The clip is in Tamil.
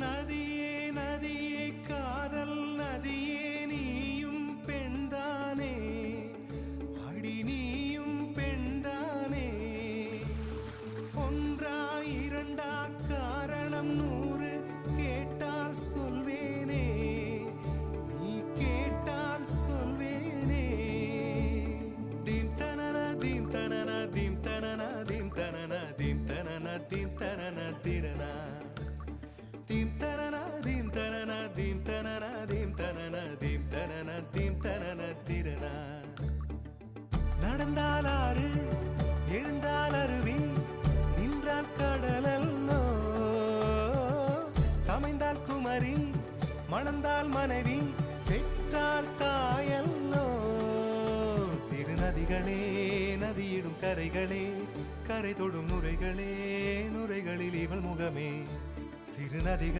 நதியே நதியே காதல் நதியே நீயும் பெண்தானே அடி நீயும் பெண்தானே ஒன்றா இரண்டா காரணம் 100 கேட்டால் சொல்வேனே நீ கேட்டால் சொல்வேனே தீம் தனன தீம் தனன தீம் தனன தீம் தனன தீம் தனன தீம் தனன திரனா தீம் தனன தீம் தனன தீம் தனன தீம் தனன தீம் தனன தீம் தனன திரனா நடந்தால் ஆறு எழுந்தால் அருவி நின்றால் கடலல்லோ சமைந்தால் குமரி மணந்தால் மனைவி பெற்றால் தாயல்லோ சிறு நதிகளே நதியிடும் கரைகளே கரை தொடும் நுரைகளே நுரைகளில் இவள் முகமே சிறு நதிகள்